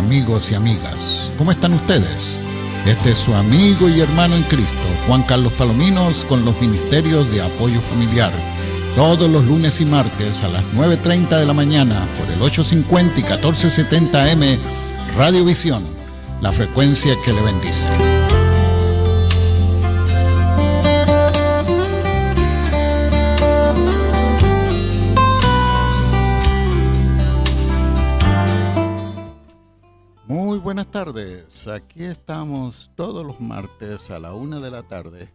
amigos y amigas. ¿Cómo están ustedes? Este es su amigo y hermano en Cristo, Juan Carlos Palominos, con los ministerios de apoyo familiar. Todos los lunes y martes a las 9:30 de la mañana por el 850 y 1470 AM Radiovisión, la frecuencia que le bendice. Muy buenas tardes, aquí estamos todos los martes a la 1 de la tarde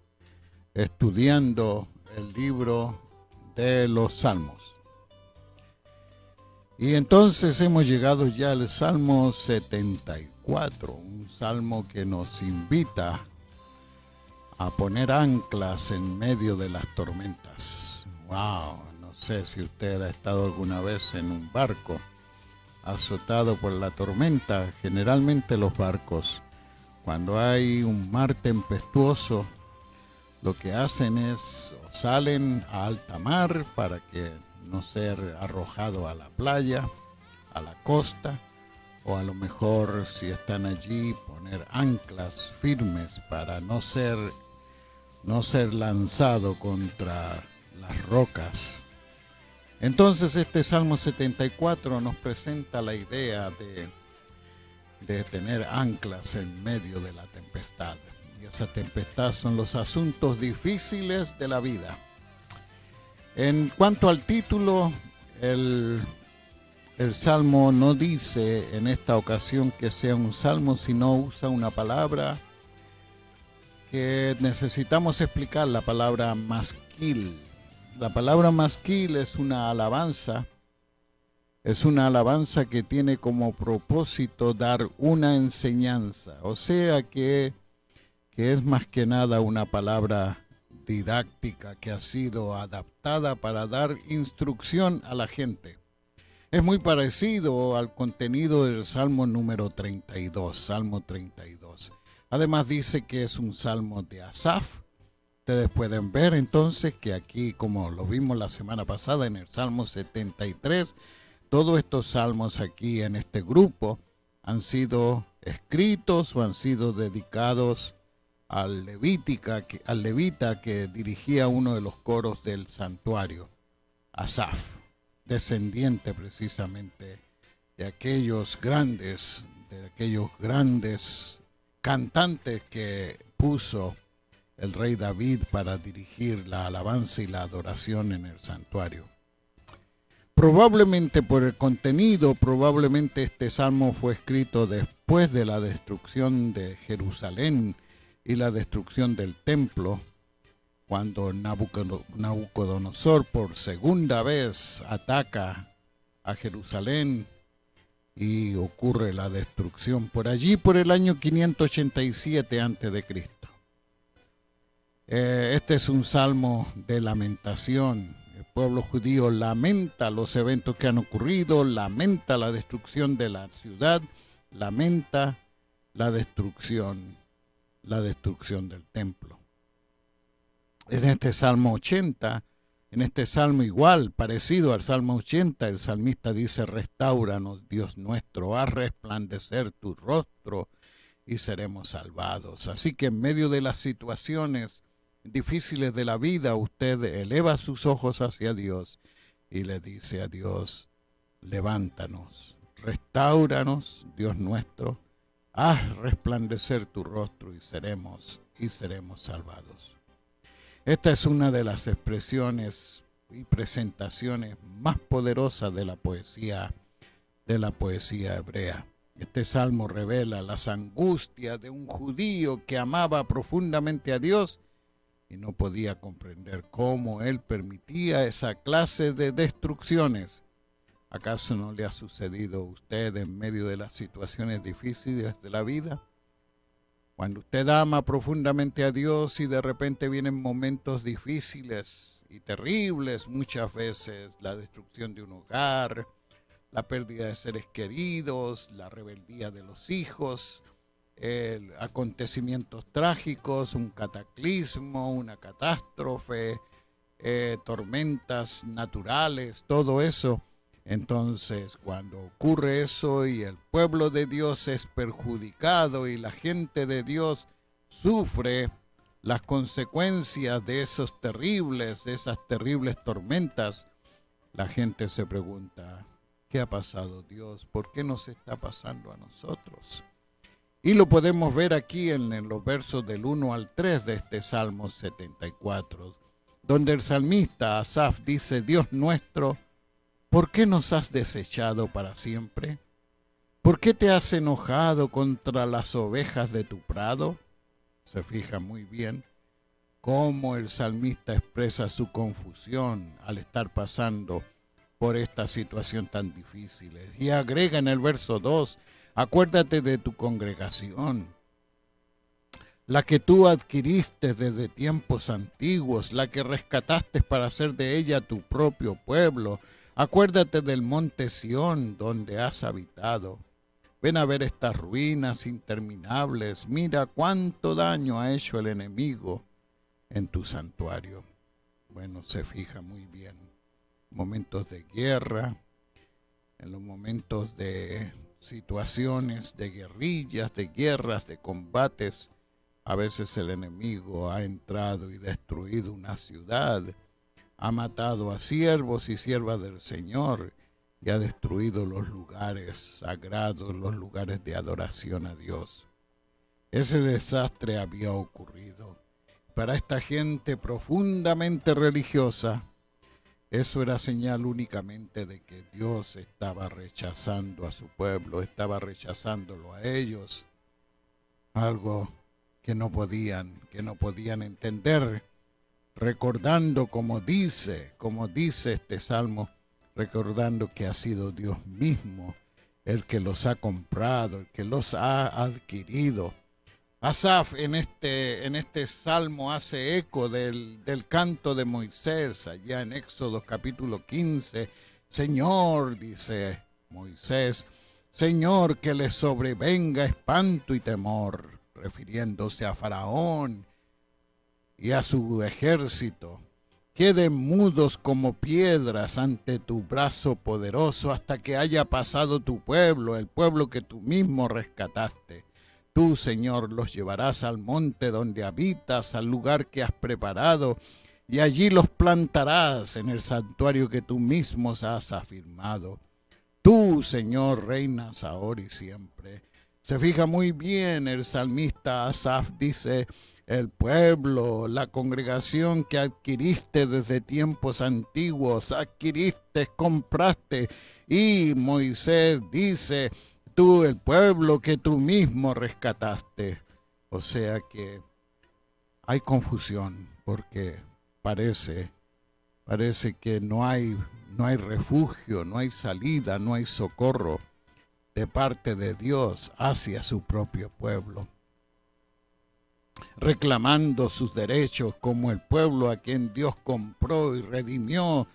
estudiando el libro de los Salmos. Y entonces hemos llegado ya al Salmo 74, un salmo que nos invita a poner anclas en medio de las tormentas. ¡Wow! No sé si usted ha estado alguna vez en un barco azotado por la tormenta. Generalmente los barcos, cuando hay un mar tempestuoso, lo que hacen es salen a alta mar para que no ser arrojado a la playa, a la costa, o a lo mejor si están allí poner anclas firmes para no ser lanzado contra las rocas. Entonces este Salmo 74 nos presenta la idea de tener anclas en medio de la tempestad. Y esa tempestad son los asuntos difíciles de la vida. En cuanto al título, el Salmo no dice en esta ocasión que sea un salmo, sino usa una palabra que necesitamos explicar, la palabra masquil. La palabra masquil es una alabanza que tiene como propósito dar una enseñanza, o sea que es más que nada una palabra didáctica que ha sido adaptada para dar instrucción a la gente. Es muy parecido al contenido del Salmo número 32, Salmo 32. Además dice que es un salmo de Asaf. Ustedes pueden ver entonces que aquí, como lo vimos la semana pasada en el Salmo 73, todos estos salmos aquí en este grupo han sido escritos o han sido dedicados al levita que dirigía uno de los coros del santuario, Asaf, descendiente precisamente de aquellos grandes cantantes que puso el rey David para dirigir la alabanza y la adoración en el santuario. Probablemente por el contenido, este salmo fue escrito después de la destrucción de Jerusalén y la destrucción del templo, cuando Nabucodonosor por segunda vez ataca a Jerusalén y ocurre la destrucción por allí por el año 587 a.C. Este es un salmo de lamentación. El pueblo judío lamenta los eventos que han ocurrido, lamenta la destrucción de la ciudad, lamenta la destrucción del templo. En este Salmo 80, en este salmo igual, parecido al Salmo 80, el salmista dice: "Restáuranos, Dios nuestro, haz resplandecer tu rostro y seremos salvados". Así que en medio de las situaciones difíciles de la vida, usted eleva sus ojos hacia Dios y le dice a Dios: levántanos, restáuranos, Dios nuestro, haz resplandecer tu rostro y seremos salvados. Esta es una de las expresiones y presentaciones más poderosas de la poesía hebrea. Este salmo revela las angustias de un judío que amaba profundamente a Dios y no podía comprender cómo él permitía esa clase de destrucciones. ¿Acaso no le ha sucedido a usted en medio de las situaciones difíciles de la vida? Cuando usted ama profundamente a Dios y de repente vienen momentos difíciles y terribles, muchas veces la destrucción de un hogar, la pérdida de seres queridos, la rebeldía de los hijos, acontecimientos trágicos, un cataclismo, una catástrofe, tormentas naturales, todo eso Entonces, cuando ocurre eso y el pueblo de Dios es perjudicado y la gente de Dios sufre las consecuencias de esas terribles tormentas, la gente se pregunta, ¿qué ha pasado, Dios? ¿Por qué nos está pasando a nosotros? Y lo podemos ver aquí en los versos del 1 al 3 de este Salmo 74, donde el salmista Asaf dice, Dios nuestro, ¿por qué nos has desechado para siempre? ¿Por qué te has enojado contra las ovejas de tu prado? Se fija muy bien cómo el salmista expresa su confusión al estar pasando por esta situación tan difícil. Y agrega en el verso 2, acuérdate de tu congregación, la que tú adquiriste desde tiempos antiguos, la que rescataste para hacer de ella tu propio pueblo. Acuérdate del monte Sión donde has habitado. Ven a ver estas ruinas interminables. Mira cuánto daño ha hecho el enemigo en tu santuario. Bueno, se fija muy bien. Momentos de guerra, en los momentos de situaciones de guerrillas, de guerras, de combates, a veces el enemigo ha entrado y destruido una ciudad, ha matado a siervos y siervas del Señor y ha destruido los lugares sagrados, los lugares de adoración a Dios. Ese desastre había ocurrido. Para esta gente profundamente religiosa, eso era señal únicamente de que Dios estaba rechazando a su pueblo, estaba rechazándolo a ellos. Algo que no podían entender, recordando como dice este salmo, recordando que ha sido Dios mismo el que los ha comprado, el que los ha adquirido. Asaf en este salmo hace eco del canto de Moisés, allá en Éxodo capítulo 15. Señor, dice Moisés, Señor, que les sobrevenga espanto y temor, refiriéndose a Faraón y a su ejército. Queden mudos como piedras ante tu brazo poderoso hasta que haya pasado tu pueblo, el pueblo que tú mismo rescataste. Tú, Señor, los llevarás al monte donde habitas, al lugar que has preparado, y allí los plantarás en el santuario que tú mismo has afirmado. Tú, Señor, reinas ahora y siempre. Se fija muy bien el salmista Asaf, dice, el pueblo, la congregación que adquiriste desde tiempos antiguos, adquiriste, compraste, y Moisés dice, tú, el pueblo que tú mismo rescataste. O sea que hay confusión porque parece que no hay refugio, no hay salida, no hay socorro de parte de Dios hacia su propio pueblo, reclamando sus derechos como el pueblo a quien Dios compró y redimió,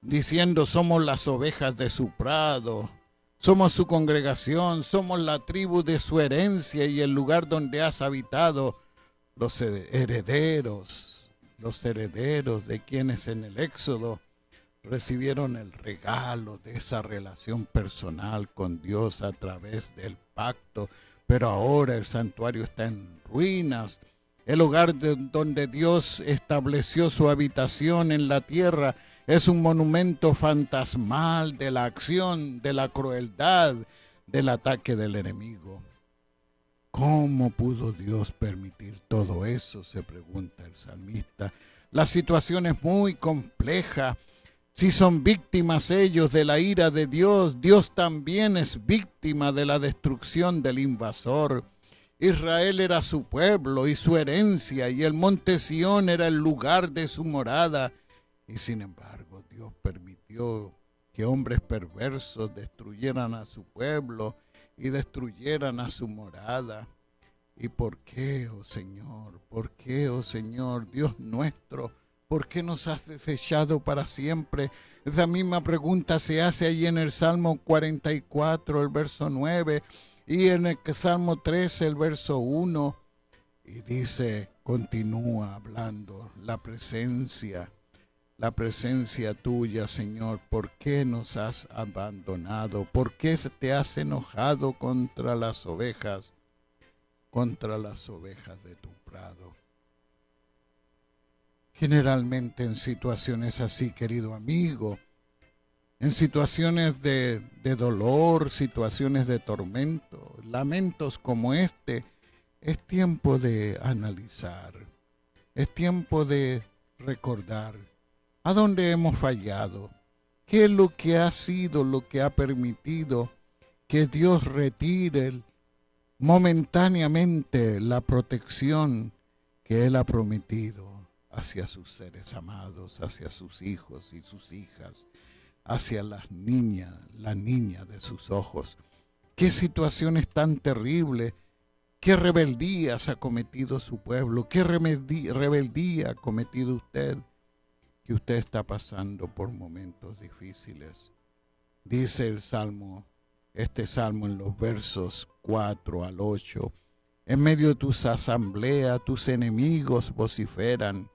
diciendo somos las ovejas de su prado, somos su congregación, somos la tribu de su herencia y el lugar donde has habitado, los herederos de quienes en el Éxodo recibieron el regalo de esa relación personal con Dios a través del pacto, pero ahora el santuario está en ruinas. El hogar donde Dios estableció su habitación en la tierra es un monumento fantasmal de la acción, de la crueldad, del ataque del enemigo. ¿Cómo pudo Dios permitir todo eso?, se pregunta el salmista. La situación es muy compleja. Si son víctimas ellos de la ira de Dios, Dios también es víctima de la destrucción del invasor. Israel era su pueblo y su herencia, y el monte Sión era el lugar de su morada. Y sin embargo, Dios permitió que hombres perversos destruyeran a su pueblo y destruyeran a su morada. ¿Y por qué, oh Señor? ¿Por qué, oh Señor, Dios nuestro? ¿Por qué nos has desechado para siempre? Esa misma pregunta se hace allí en el Salmo 44, el verso 9, y en el Salmo 13, el verso 1, y dice, continúa hablando la presencia la presencia tuya, Señor. ¿Por qué nos has abandonado? ¿Por qué te has enojado contra las ovejas de tu prado? Generalmente en situaciones así, querido amigo, en situaciones de dolor, situaciones de tormento, lamentos como este, es tiempo de analizar, es tiempo de recordar a dónde hemos fallado, qué es lo que ha sido, lo que ha permitido que Dios retire momentáneamente la protección que Él ha prometido hacia sus seres amados, hacia sus hijos y sus hijas, hacia la niña de sus ojos. Qué situaciones tan terribles, qué rebeldías ha cometido su pueblo, qué rebeldía ha cometido usted, que usted está pasando por momentos difíciles. Dice el Salmo, este Salmo en los versos 4 al 8, en medio de tus asambleas, tus enemigos vociferan,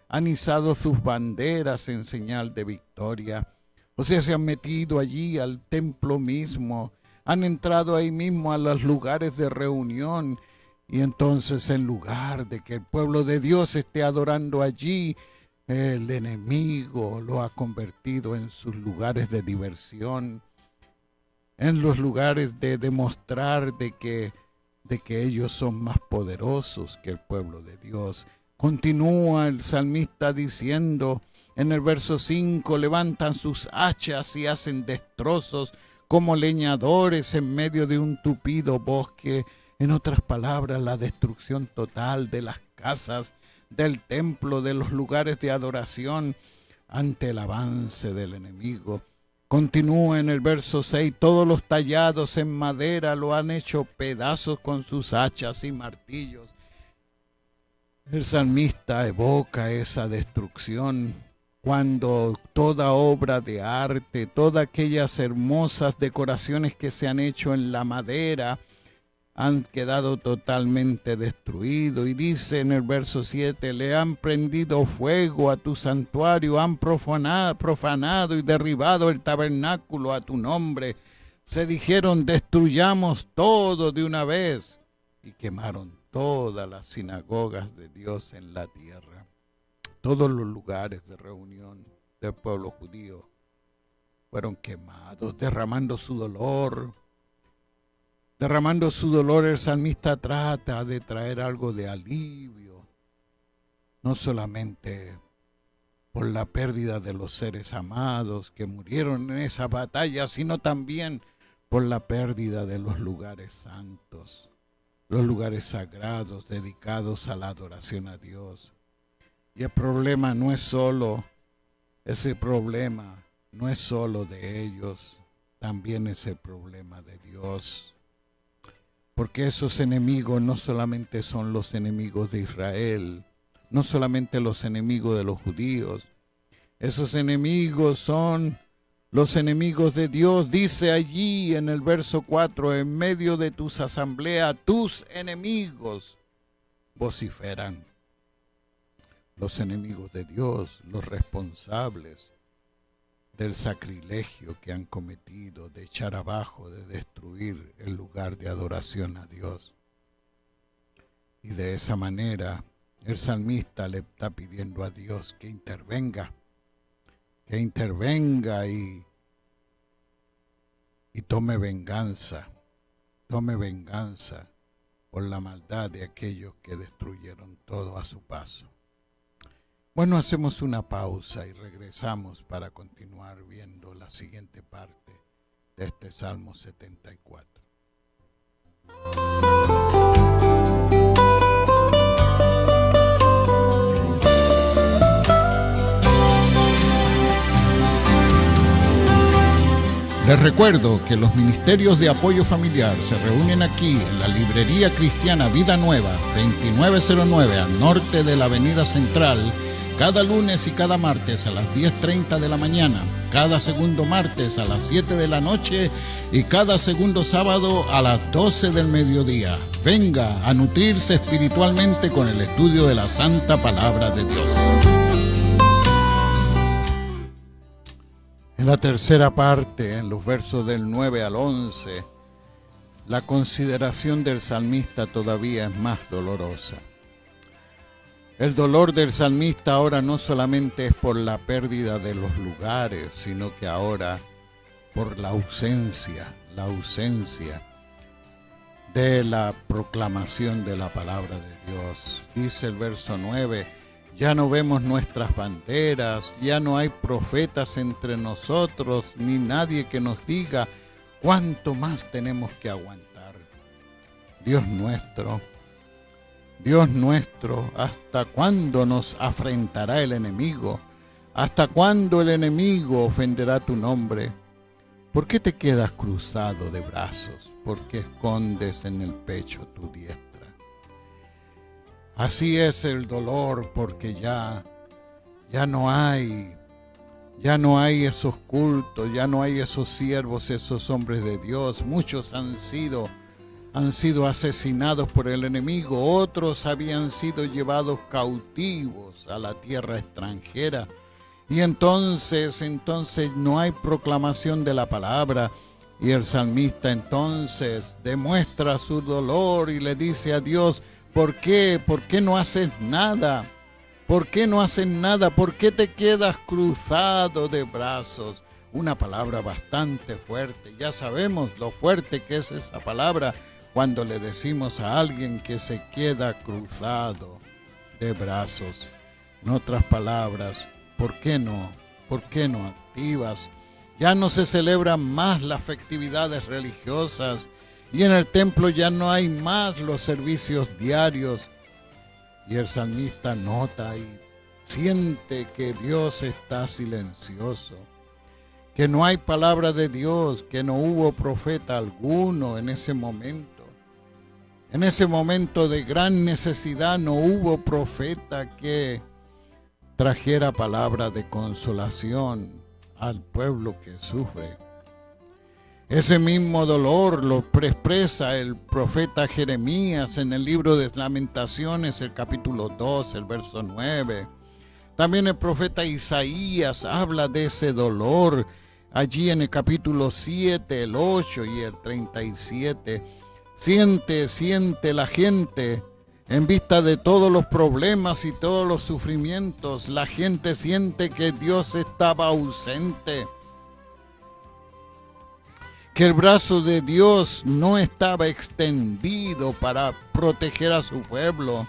han izado sus banderas en señal de victoria. O sea, se han metido allí al templo mismo, han entrado ahí mismo a los lugares de reunión, y entonces en lugar de que el pueblo de Dios esté adorando allí, el enemigo lo ha convertido en sus lugares de diversión, en los lugares de demostrar de que ellos son más poderosos que el pueblo de Dios. Continúa el salmista diciendo en el verso 5, levantan sus hachas y hacen destrozos como leñadores en medio de un tupido bosque. En otras palabras, la destrucción total de las casas, del templo, de los lugares de adoración ante el avance del enemigo. Continúa en el verso 6, todos los tallados en madera lo han hecho pedazos con sus hachas y martillos. El salmista evoca esa destrucción cuando toda obra de arte, todas aquellas hermosas decoraciones que se han hecho en la madera han quedado totalmente destruidos. Y dice en el verso 7, le han prendido fuego a tu santuario, han profanado y derribado el tabernáculo a tu nombre. Se dijeron, destruyamos todo de una vez, y quemaron todas las sinagogas de Dios en la tierra. Todos los lugares de reunión del pueblo judío fueron quemados, derramando su dolor. El salmista trata de traer algo de alivio, no solamente por la pérdida de los seres amados que murieron en esa batalla, sino también por la pérdida de los lugares santos, los lugares sagrados dedicados a la adoración a Dios. Y el problema no es solo, ese problema no es solo de ellos, también es el problema de Dios. Porque esos enemigos no solamente son los enemigos de Israel, no solamente los enemigos de los judíos, esos enemigos son los enemigos de Dios. Dice allí en el verso 4, en medio de tus asambleas, tus enemigos vociferan. Los enemigos de Dios, los responsables del sacrilegio que han cometido, de echar abajo, de destruir el lugar de adoración a Dios. Y de esa manera el salmista le está pidiendo a Dios que intervenga y tome venganza por la maldad de aquellos que destruyeron todo a su paso. Bueno, hacemos una pausa y regresamos para continuar viendo la siguiente parte de este Salmo 74. Les recuerdo que los ministerios de apoyo familiar se reúnen aquí en la Librería Cristiana Vida Nueva, 2909 al norte de la Avenida Central, cada lunes y cada martes a las 10:30 de la mañana, cada segundo martes a las 7 de la noche y cada segundo sábado a las 12 del mediodía. Venga a nutrirse espiritualmente con el estudio de la Santa Palabra de Dios. En la tercera parte, en los versos del 9 al 11, la consideración del salmista todavía es más dolorosa. El dolor del salmista ahora no solamente es por la pérdida de los lugares, sino que ahora por la ausencia de la proclamación de la palabra de Dios. Dice el verso 9, ya no vemos nuestras banderas, ya no hay profetas entre nosotros, ni nadie que nos diga cuánto más tenemos que aguantar. Dios nuestro, ¿hasta cuándo nos afrentará el enemigo? ¿Hasta cuándo el enemigo ofenderá tu nombre? ¿Por qué te quedas cruzado de brazos? ¿Por qué escondes en el pecho tu diestra? Así es el dolor, porque ya no hay esos cultos, ya no hay esos siervos, esos hombres de Dios. Muchos han sido asesinados por el enemigo, otros habían sido llevados cautivos a la tierra extranjera. Y entonces no hay proclamación de la palabra. Y el salmista entonces demuestra su dolor y le dice a Dios, ¿por qué? ¿Por qué no haces nada? ¿Por qué no haces nada? ¿Por qué te quedas cruzado de brazos? Una palabra bastante fuerte. Ya sabemos lo fuerte que es esa palabra cuando le decimos a alguien que se queda cruzado de brazos. En otras palabras, ¿por qué no? ¿Por qué no activas? Ya no se celebran más las festividades religiosas y en el templo ya no hay más los servicios diarios. Y el salmista nota y siente que Dios está silencioso, que no hay palabra de Dios, que no hubo profeta alguno en ese momento. En ese momento de gran necesidad no hubo profeta que trajera palabra de consolación al pueblo que sufre. Ese mismo dolor lo expresa el profeta Jeremías en el libro de Lamentaciones, el capítulo 2, el verso 9. También el profeta Isaías habla de ese dolor allí en el capítulo 7, el 8 y el 37. Siente la gente en vista de todos los problemas y todos los sufrimientos. La gente siente que Dios estaba ausente, que el brazo de Dios no estaba extendido para proteger a su pueblo,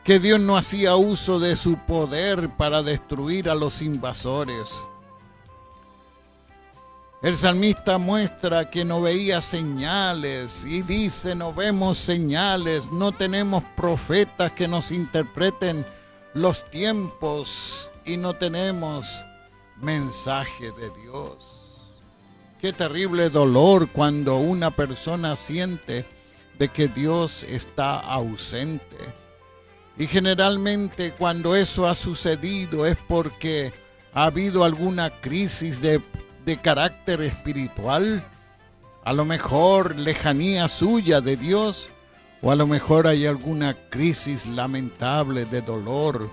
que Dios no hacía uso de su poder para destruir a los invasores. El salmista muestra que no veía señales y dice, no vemos señales, no tenemos profetas que nos interpreten los tiempos y no tenemos mensaje de Dios. Qué terrible dolor cuando una persona siente de que Dios está ausente. Y generalmente cuando eso ha sucedido es porque ha habido alguna crisis de carácter espiritual, a lo mejor lejanía suya de Dios, o a lo mejor hay alguna crisis lamentable de dolor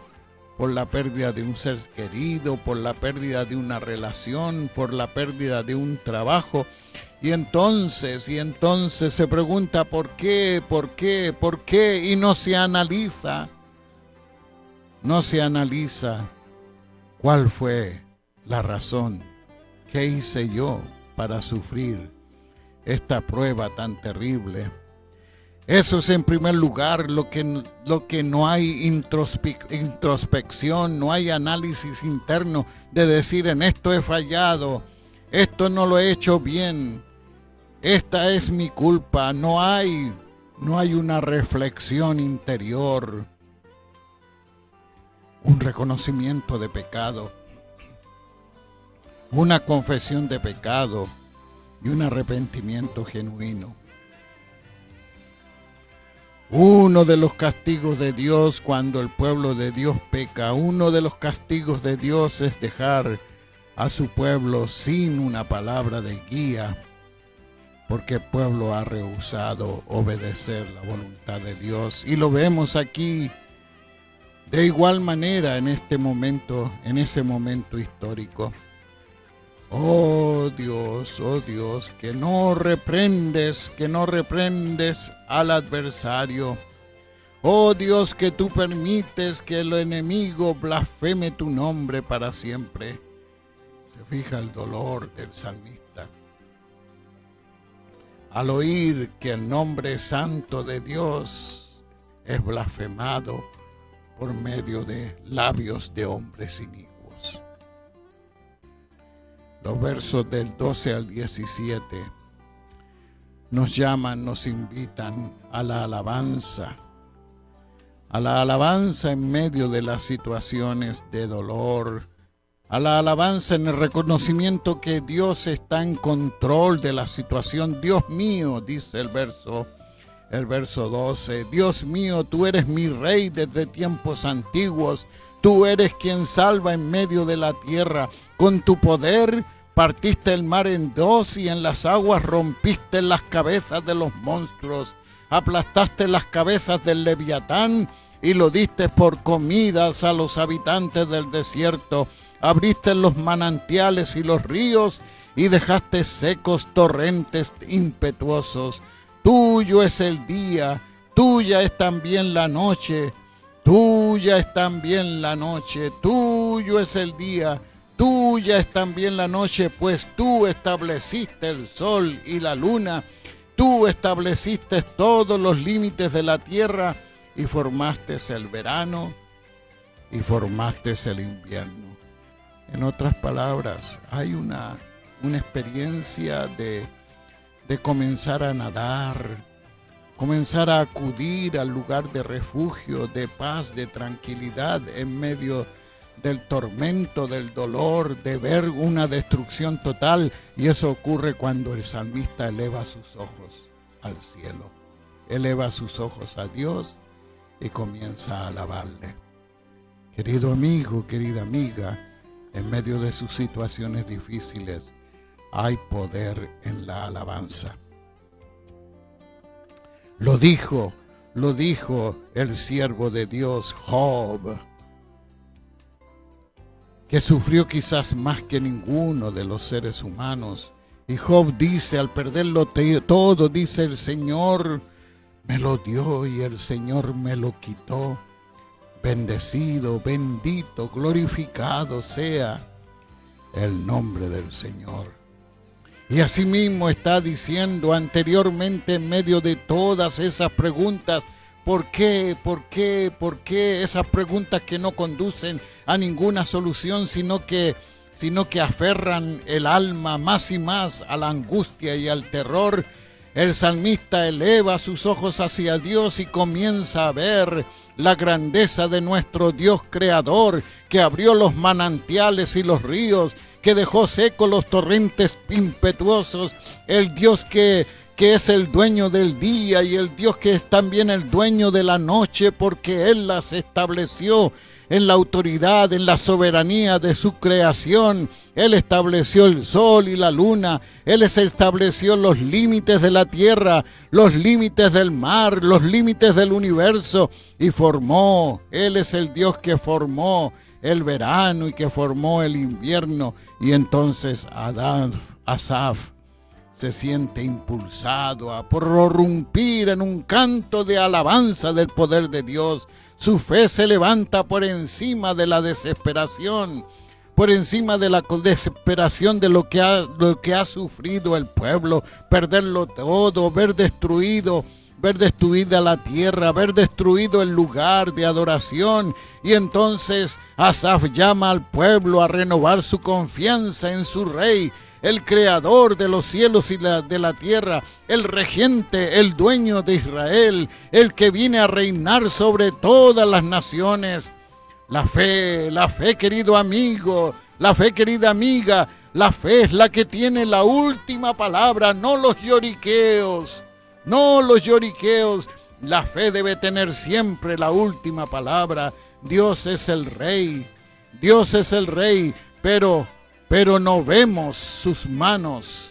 por la pérdida de un ser querido, por la pérdida de una relación, por la pérdida de un trabajo. Y entonces se pregunta ¿por qué? Y no se analiza cuál fue la razón. ¿Qué hice yo para sufrir esta prueba tan terrible? Eso es en primer lugar lo que no hay introspección, no hay análisis interno de decir en esto he fallado, esto no lo he hecho bien, esta es mi culpa. No hay una reflexión interior, un reconocimiento de pecado, una confesión de pecado y un arrepentimiento genuino. Uno de los castigos de Dios cuando el pueblo de Dios peca, uno de los castigos de Dios es dejar a su pueblo sin una palabra de guía, porque el pueblo ha rehusado obedecer la voluntad de Dios. Y lo vemos aquí de igual manera en ese momento histórico. Oh Dios, que no reprendes al adversario. Oh Dios, que tú permites que el enemigo blasfeme tu nombre para siempre. Se fija el dolor del salmista al oír que el nombre santo de Dios es blasfemado por medio de labios de hombres inicuos. Los versos del 12 al 17 nos llaman, nos invitan a la alabanza en medio de las situaciones de dolor, a la alabanza en el reconocimiento que Dios está en control de la situación. Dios mío, dice el verso 12, Dios mío, tú eres mi rey desde tiempos antiguos, tú eres quien salva en medio de la tierra. Con tu poder partiste el mar en dos y en las aguas rompiste las cabezas de los monstruos. Aplastaste las cabezas del leviatán y lo diste por comidas a los habitantes del desierto. Abriste los manantiales y los ríos y dejaste secos torrentes impetuosos. Tuyo es el día, tuya es también la noche, tuya es también la noche, tuyo es el día, tuya es también la noche, pues tú estableciste el sol y la luna, tú estableciste todos los límites de la tierra y formaste el verano y formaste el invierno. En otras palabras, hay una experiencia de comenzar a nadar, comenzar a acudir al lugar de refugio, de paz, de tranquilidad en medio del tormento, del dolor, de ver una destrucción total. Y eso ocurre cuando el salmista eleva sus ojos al cielo, eleva sus ojos a Dios y comienza a alabarle. Querido amigo, querida amiga, en medio de sus situaciones difíciles, hay poder en la alabanza. Lo dijo el siervo de Dios, Job, que sufrió quizás más que ninguno de los seres humanos. Y Job dice, al perderlo todo, dice, el Señor me lo dio y el Señor me lo quitó. Bendecido, bendito, glorificado sea el nombre del Señor. Y asimismo está diciendo anteriormente en medio de todas esas preguntas, ¿por qué? Esas preguntas que no conducen a ninguna solución, sino que aferran el alma más y más a la angustia y al terror. El salmista eleva sus ojos hacia Dios y comienza a ver la grandeza de nuestro Dios creador, que abrió los manantiales y los ríos, que dejó secos los torrentes impetuosos, el Dios que es el dueño del día y el Dios que es también el dueño de la noche, porque Él las estableció en la autoridad, en la soberanía de su creación. Él estableció el sol y la luna, Él estableció los límites de la tierra, los límites del mar, los límites del universo, y formó. Él es el Dios que formó el verano y que formó el invierno. Y entonces Asaf se siente impulsado a prorrumpir en un canto de alabanza del poder de Dios. Su fe se levanta por encima de la desesperación, por encima de la desesperación de lo que ha sufrido el pueblo, perderlo todo, ver destruida la tierra, ver destruido el lugar de adoración. Y entonces Asaf llama al pueblo a renovar su confianza en su rey, el creador de los cielos y de la tierra, el regente, el dueño de Israel, el que viene a reinar sobre todas las naciones. La fe, querido amigo, la fe, querida amiga, la fe es la que tiene la última palabra, no los lloriqueos. La fe debe tener siempre la última palabra. Dios es el rey, pero no vemos sus manos.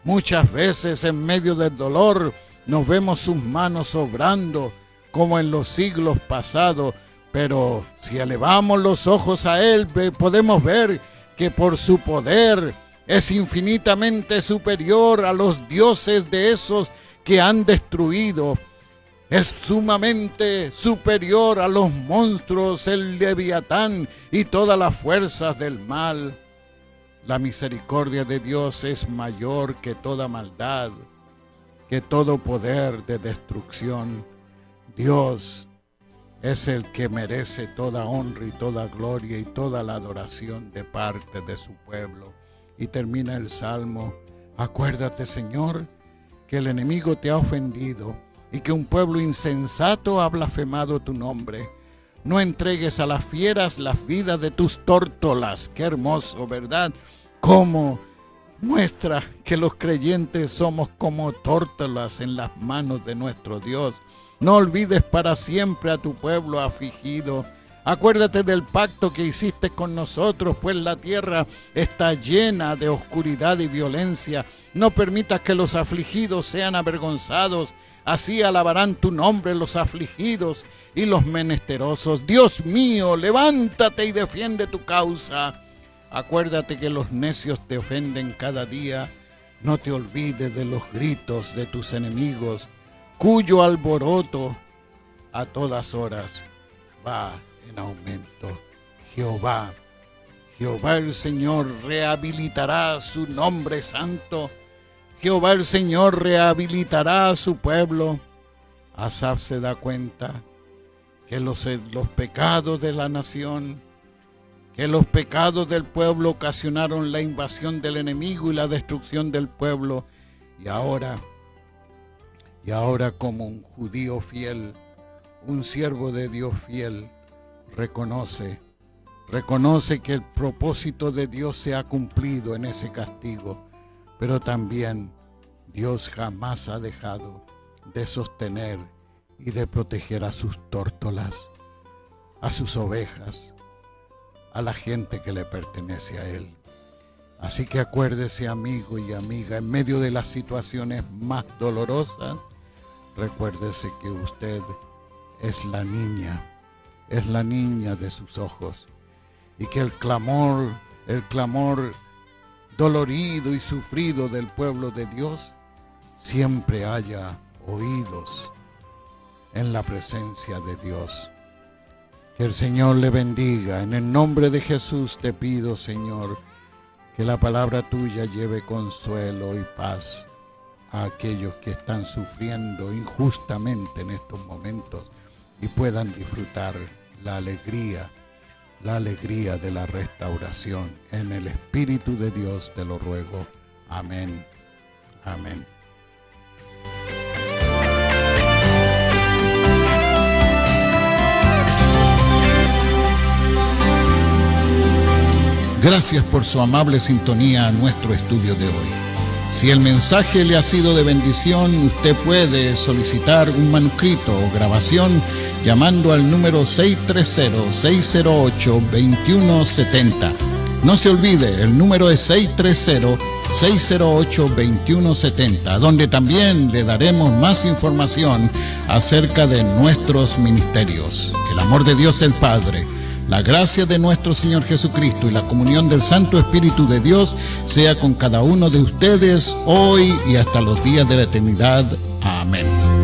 Muchas veces en medio del dolor nos vemos sus manos obrando como en los siglos pasados, pero si elevamos los ojos a Él, podemos ver que por su poder, es infinitamente superior a los dioses de esos que han destruido. Es sumamente superior a los monstruos, el Leviatán y todas las fuerzas del mal. La misericordia de Dios es mayor que toda maldad, que todo poder de destrucción. Dios es el que merece toda honra y toda gloria y toda la adoración de parte de su pueblo. Y termina el Salmo: acuérdate, Señor, que el enemigo te ha ofendido y que un pueblo insensato ha blasfemado tu nombre. No entregues a las fieras las vidas de tus tórtolas. Qué hermoso, ¿verdad? Cómo muestra que los creyentes somos como tórtolas en las manos de nuestro Dios. No olvides para siempre a tu pueblo afligido. Acuérdate del pacto que hiciste con nosotros, pues la tierra está llena de oscuridad y violencia. No permitas que los afligidos sean avergonzados. Así alabarán tu nombre los afligidos y los menesterosos. Dios mío, levántate y defiende tu causa. Acuérdate que los necios te ofenden cada día. No te olvides de los gritos de tus enemigos, cuyo alboroto a todas horas va en aumento. Jehová el Señor rehabilitará su nombre santo. Jehová el Señor rehabilitará a su pueblo. Asaf se da cuenta que los pecados de la nación, que los pecados del pueblo ocasionaron la invasión del enemigo y la destrucción del pueblo. Y ahora como un judío fiel, un siervo de Dios fiel, reconoce que el propósito de Dios se ha cumplido en ese castigo, pero también Dios jamás ha dejado de sostener y de proteger a sus tórtolas, a sus ovejas, a la gente que le pertenece a Él. Así que acuérdese, amigo y amiga, en medio de las situaciones más dolorosas, recuérdese que usted es la niña de sus ojos, y que el clamor dolorido y sufrido del pueblo de Dios siempre haya oídos en la presencia de Dios. Que el Señor le bendiga. En el nombre de Jesús te pido, Señor, que la palabra tuya lleve consuelo y paz a aquellos que están sufriendo injustamente en estos momentos y puedan disfrutar la alegría de la restauración. En el Espíritu de Dios te lo ruego. Amén. Amén. Gracias por su amable sintonía a nuestro estudio de hoy. Si el mensaje le ha sido de bendición, usted puede solicitar un manuscrito o grabación llamando al número 630-608-2170. No se olvide, el número es 630-608-2170, donde también le daremos más información acerca de nuestros ministerios. El amor de Dios el Padre, la gracia de nuestro Señor Jesucristo y la comunión del Santo Espíritu de Dios sea con cada uno de ustedes hoy y hasta los días de la eternidad. Amén.